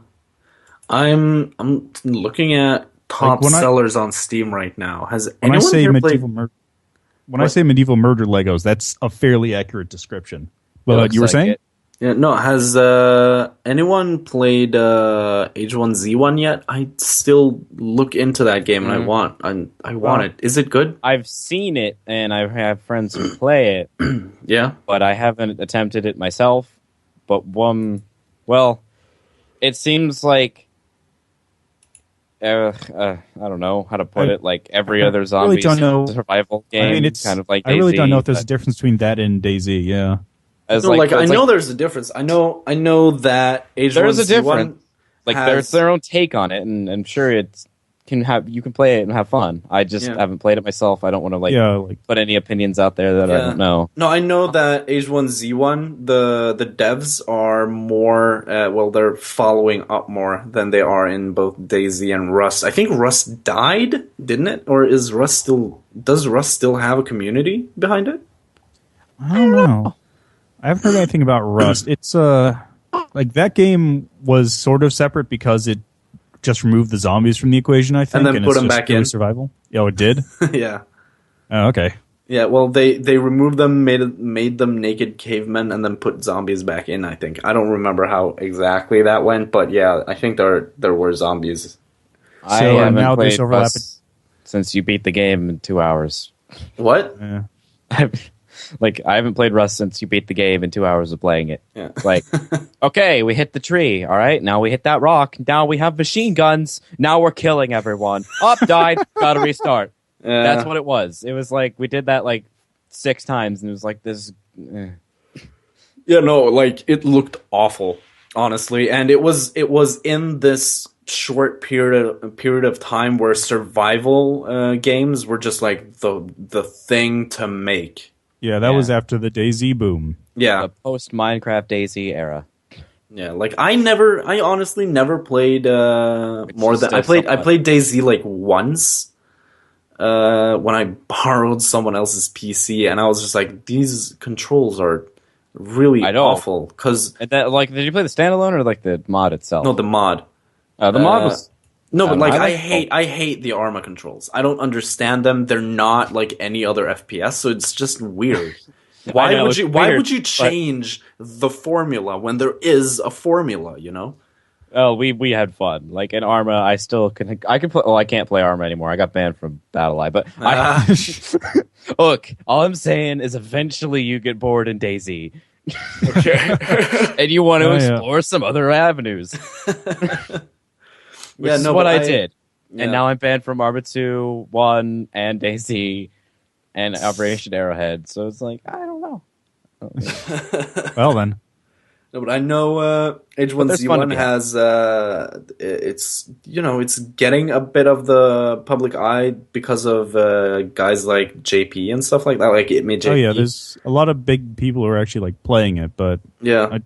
I'm looking at top Like, sellers on Steam right now. Has When I anyone say here medieval played... I say medieval murder Legos, that's a fairly accurate description. Well, looks you were like saying? it. Yeah, no, has anyone played H1Z1 yet? I still look into that game and I want it. Is it good? I've seen it and I have friends who play it, Yeah. but I haven't attempted it myself. But it seems like I don't know how to put it. Like every other zombie don't know. survival game, I mean, it's kind of like I really DayZ, don't know if there's a but difference between that and DayZ. Yeah, as No, I it's know there's a difference. I know that H1Z1 there's a difference. Like has- there's their own take on it, and I'm sure you can play it and have fun. I just haven't played it myself. I don't want to put any opinions out there that I don't know. No, I know that H1Z1, the devs are more, they're following up more than they are in both DayZ and Rust. I think Rust died, didn't it? Or does Rust still have a community behind it? I don't know. I haven't heard anything about Rust. It's like that game was sort of separate because it just removed the zombies from the equation, I think, And then put it's them just back pure in. survival. Oh, it did. Yeah. Oh, okay. Yeah, well, they removed them, made them naked cavemen, and then put zombies back in, I think. I don't remember how exactly that went, but yeah, I think there were zombies. I So, haven't now played there's overlap. Rust since you beat the game in 2 hours. What? Yeah. I haven't played Rust since you beat the game in 2 hours of playing it. Yeah. Like, okay, we hit the tree. All right, now we hit that rock. Now we have machine guns. Now we're killing everyone. Up, died. Got to restart. That's what it was. It was like we did that like 6 times, and it was like this. Yeah, no, like it looked awful, honestly, and it was in this short period of time where survival games were just like the thing to make. Yeah, that was after the DayZ boom. Yeah, The post Minecraft DayZ era. yeah. Like I honestly never played more than still I played somewhat. DayZ like once. When I borrowed someone else's PC, and I was just like, these controls are really I know. awful. Because And that, like, did you play the standalone or like the mod itself? no, the mod. The mod was No, but like I I hate the Arma controls. I don't understand them. They're not like any other FPS, so it's just weird. I know, it's Why weird, would you change the formula when there is a formula, you know? Oh, we had fun. Like in Arma, I can play. Well, I can't play Arma anymore. I got banned from BattleEye. But look, all I'm saying is eventually you get bored in DayZ, and you want to explore some other avenues. Which is what I did. Yeah. And now I'm banned from Arma 2, 1, and DayZ, and Operation Arrowhead. So it's like I don't know. Well then. No, but I know H1Z1 has it's getting a bit of the public eye because of guys like JP and stuff like that, like Image JP. Oh yeah, there's a lot of big people who are actually like playing it, but yeah,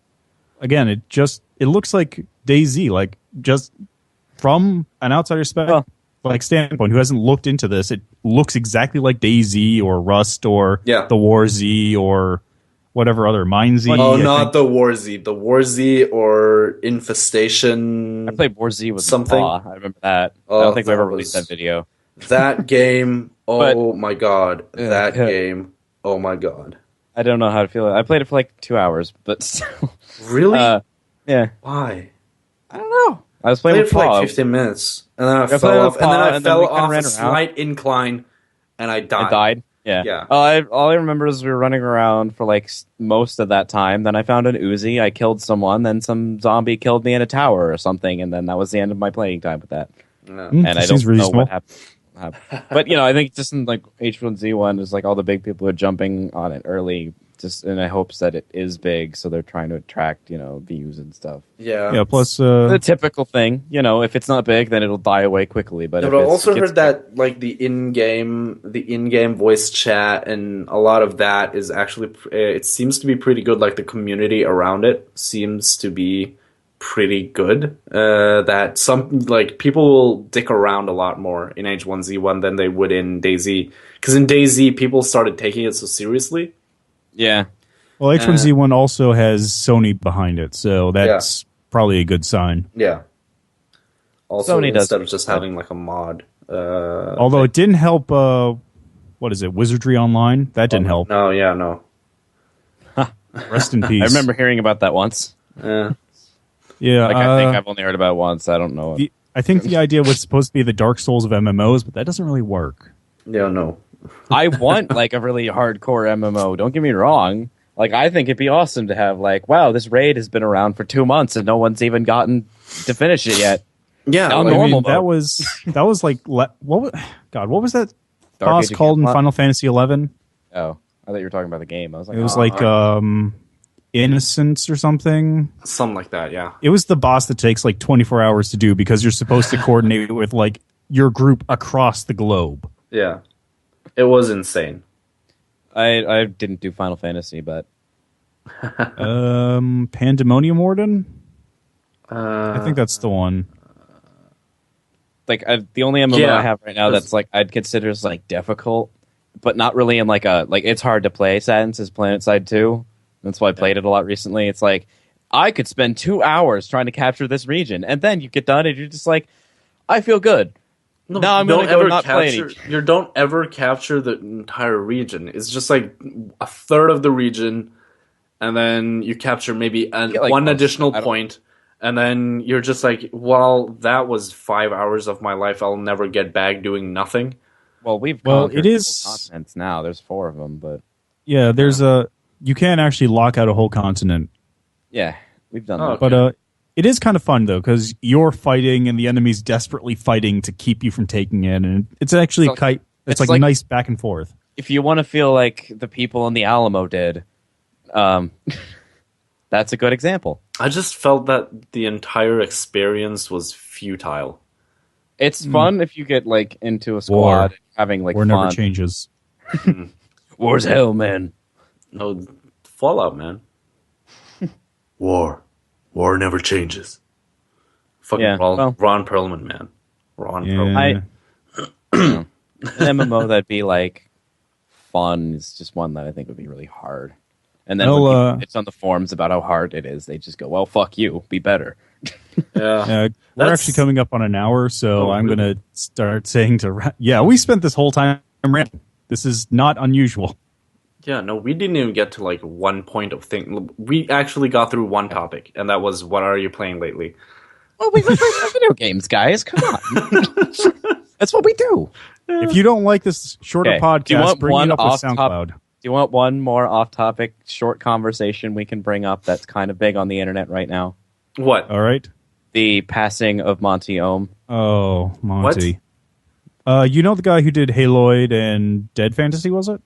again, it looks like DayZ, like just from an outsider standpoint who hasn't looked into this, it looks exactly like DayZ or Rust or the War Z or whatever other Mine Z. Oh, not the War Z. The War Z or Infestation. I played War Z with something. I remember that. I don't think we ever released that video. That game. Oh my god. That game. Oh my god. I don't know how to feel it. I played it for like 2 hours, but still. Really? Yeah. Why? I don't know. I was playing it with for Paul. like 15 minutes, and then I fell off, and then I fell off a slight incline, and I died. I died? Yeah. All I remember is we were running around for like most of that time. Then I found an Uzi. I killed someone. Then some zombie killed me in a tower or something, and then that was the end of my playing time with that. And I don't know what happened. But I think just in like H1Z1 is like all the big people are jumping on it early, just in hopes that it is big, so they're trying to attract views and stuff. Yeah. Plus the typical thing, if it's not big, then it'll die away quickly. But I also heard that like the in-game voice chat and a lot of that is actually it seems to be pretty good. Like the community around it seems to be pretty good. That some like people will dick around a lot more in H1Z1 than they would in DayZ, because in DayZ people started taking it so seriously. Yeah. Well, H1Z1 also has Sony behind it, so that's probably a good sign. Yeah. Also, Sony instead of just having like a mod. Although it didn't help, what is it, Wizardry Online? That didn't help. No, yeah, no. Rest in peace. I remember hearing about that once. Yeah. Yeah. I think I've only heard about it once. I don't know. I think the idea was supposed to be the Dark Souls of MMOs, but that doesn't really work. Yeah, no. I want like a really hardcore MMO. Don't get me wrong. Like I think it'd be awesome to have like, wow, this raid has been around for 2 months and no one's even gotten to finish it yet. Yeah, normal. That was like what was that boss called in Final Fantasy 11? Oh, I thought you were talking about the game. I was like, it was Innocence or something. Something like that. Yeah. It was the boss that takes like 24 hours to do because you're supposed to coordinate with like your group across the globe. Yeah. It was insane. I didn't do Final Fantasy, but Pandemonium Warden? I think that's the one. Like the only MMO I have right now that's like I'd consider is like difficult, but not really in like a like it's hard to play sense is PlanetSide 2. That's why I played it a lot recently. It's like I could spend 2 hours trying to capture this region, and then you get done and you're just like, I feel good. No, I'm going to go not play any. You don't ever capture the entire region. It's just like a third of the region, and then you capture maybe one additional point, and then you're just like, well, that was 5 hours of my life I'll never get back doing nothing. Well, it is continents now. There's 4 of them, but yeah, there's you can actually lock out a whole continent. Yeah, we've done that. Okay. But it is kind of fun, though, because you're fighting and the enemy's desperately fighting to keep you from taking it. And it's actually it's like nice back and forth. If you want to feel like the people in the Alamo did, that's a good example. I just felt that the entire experience was futile. It's fun if you get like into a squad having like War fun. never changes. War's hell, man. No, Fallout, man. War never changes. Fucking Ron Perlman, man. Ron Perlman. An MMO that'd be like fun is just one that I think would be really hard. And then when it's on the forums about how hard it is, they just go, "Well, fuck you, be better." Yeah. We're That's- actually coming up on an hour, so Oh, I'm really? going to start saying yeah, we spent this whole time ranting. This is not unusual. Yeah, no, we didn't even get to like one point of thing. We actually got through one topic, and that was what are you playing lately? Well, we play video games, guys. Come on. That's what we do. If you don't like this shorter Okay. Do you podcast, want bring one it up with off-top- SoundCloud. Do you want one more off-topic short conversation we can bring up that's kind of big on the internet right now? What? All right. The passing of Monty Ohm. Oh, Monty. You know the guy who did Haloid and Dead Fantasy, was it?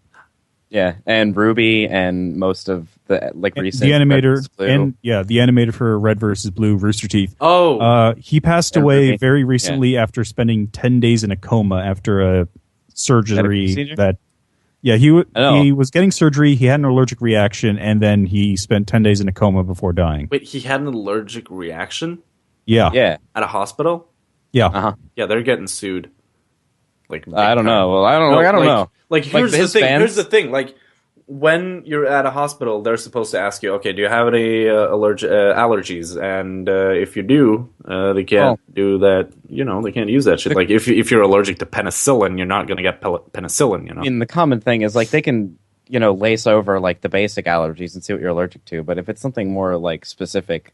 Yeah, and Ruby and most of the recent The animator Red vs. Blue. and the animator for Red versus Blue, Rooster Teeth. Oh, He passed And away Ruby. very recently after spending 10 days in a coma after a surgery procedure? that. Yeah, he Oh. he was getting surgery. He had an allergic reaction, and then he spent 10 days in a coma before dying. wait, he had an allergic reaction Yeah, Yeah, at a hospital? yeah. uh-huh. Yeah, they're getting sued. Like, big I don't time. know. Well, I don't No, know. I don't know. Like, here's the his thing. fans- Here's the thing. Like, when you're at a hospital, they're supposed to ask you, okay, do you have any allergies? And if you do, they can't do that. You know, they can't use that shit. Like, if you're allergic to penicillin, you're not going to get penicillin. You know. I mean, the common thing is like they can, lace over like the basic allergies and see what you're allergic to. But if it's something more like specific,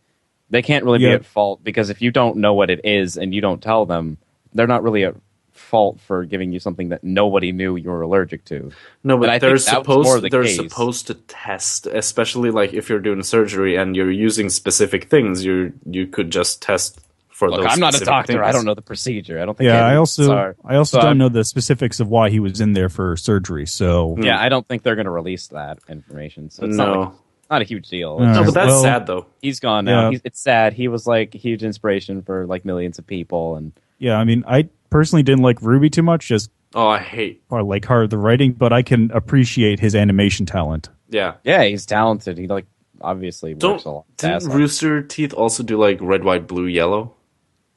they can't really be Yeah. at fault because if you don't know what it is and you don't tell them, they're not really at fault for giving you something that nobody knew you were allergic to. No, And I but they're think that was more the case. supposed to test, especially like if you're doing surgery and you're using specific things. You could just test for Look, those. I'm not a specific doctor. things. I don't know the procedure. I don't think. Yeah, any I of us also are. So don't I'm- know the specifics of why he was in there for surgery. So Yeah, I don't think they're going to release that information. So it's No, not a huge deal. No, It's no, just- but that's Well- sad though. he's gone now. Yeah. It's sad. He was like a huge inspiration for like millions of people, and yeah, I mean, I personally didn't like Ruby too much, just Oh, I hate. or like hard the writing, but I can appreciate his animation talent. Yeah. yeah, he's talented. He like obviously works a lot. Didn't Rooster Teeth also do like red, white, blue, yellow?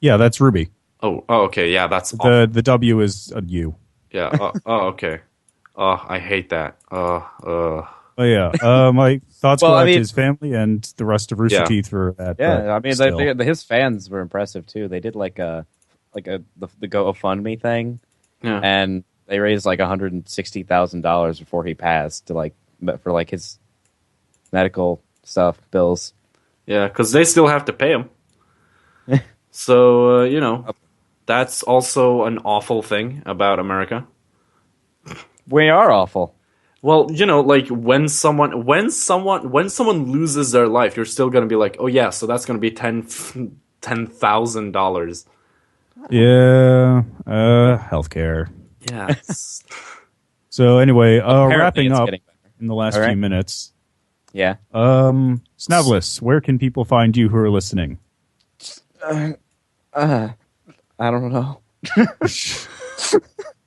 Yeah, that's Ruby. Oh, okay, yeah, that's awful. The W is a U. Yeah. Okay. Oh, I hate that. Oh yeah, my thoughts Well, go I out to mean- his family and the rest of Rooster Yeah. Teeth for that. Yeah, but I mean, still. his fans were impressive too. They did like the GoFundMe thing, Yeah. and they raised like $160,000 before he passed to for like his medical stuff bills. Yeah, because they still have to pay him. So, that's also an awful thing about America. We are awful. Well, like when someone loses their life, you're still gonna be like, oh yeah, so that's gonna be $10,000. Yeah, healthcare. Yeah. it's- So anyway, Apparently wrapping it's up getting better. in the last All right. few minutes. Yeah. Snavillus, where can people find you who are listening? I don't know.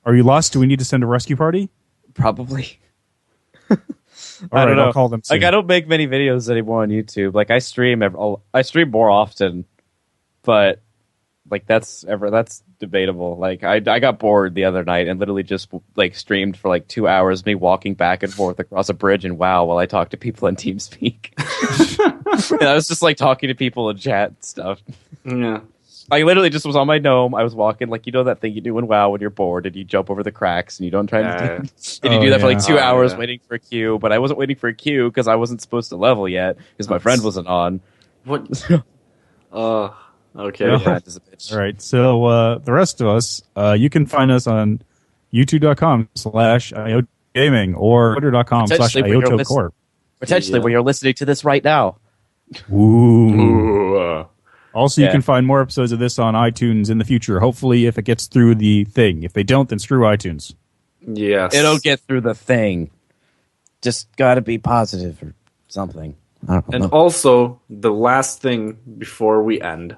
Are you lost? Do we need to send a rescue party? Probably. All I right, don't know. I'll call them soon. Like I don't make many videos anymore on YouTube. Like I stream more often, but like that's debatable. Like I got bored the other night and literally just like streamed for like 2 hours me walking back and forth across a bridge and WoW while I talked to people in TeamSpeak. And I was just like talking to people in chat and stuff. yeah. I literally just was on my gnome. I was walking like that thing you do in WoW when you're bored and you jump over the cracks and you don't try to Yeah. and you Oh, do that for like yeah. 2 hours yeah. waiting for a queue. But I wasn't waiting for a queue because I wasn't supposed to level yet because my friend wasn't on. What? Okay. Yeah. Friend is a bitch. All right, so the rest of us, you can find us on youtube.com/Ayoto Gaming or Potentially where you're twitter.com/Ayoto listening. Corp. Potentially Yeah. where you're listening to this right now. Ooh. Ooh, Also, you Yeah. can find more episodes of this on iTunes in the future. Hopefully, if it gets through the thing. If they don't, then screw iTunes. yes. It'll get through the thing. Just gotta be positive or something. I don't And know. also, the last thing before we end,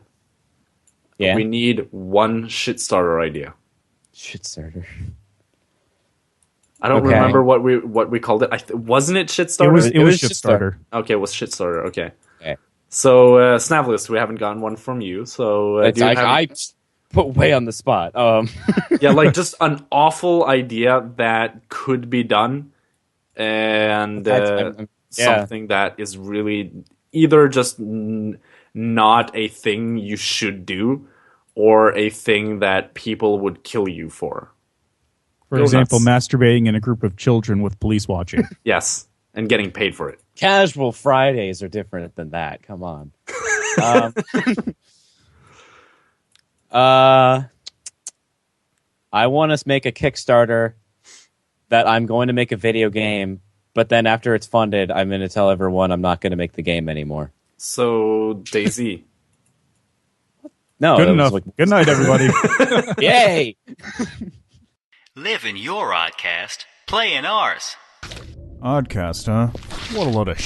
Yeah. we need one shit starter idea. Shit starter. I don't Okay. remember what we called it. Wasn't it shit It starter? was was Shit Shitstarter. Starter. Okay, it was shit starter. Okay. Okay. So Snavillus, we haven't gotten one from you. So do you have, I put way on the spot. yeah, like just an awful idea that could be done, and Yeah. something that is really either just not a thing you should do or a thing that people would kill you for. For Go example, nuts. masturbating in a group of children with police watching. Yes, and getting paid for it. Casual Fridays are different than that. Come on. I want to make a Kickstarter that I'm going to make a video game, but then after it's funded, I'm going to tell everyone I'm not going to make the game anymore. So, Daisy. No, Good that was enough. like- Good night, everybody. Yay! Live in your Oddcast, play in ours. Oddcast, huh? What a load of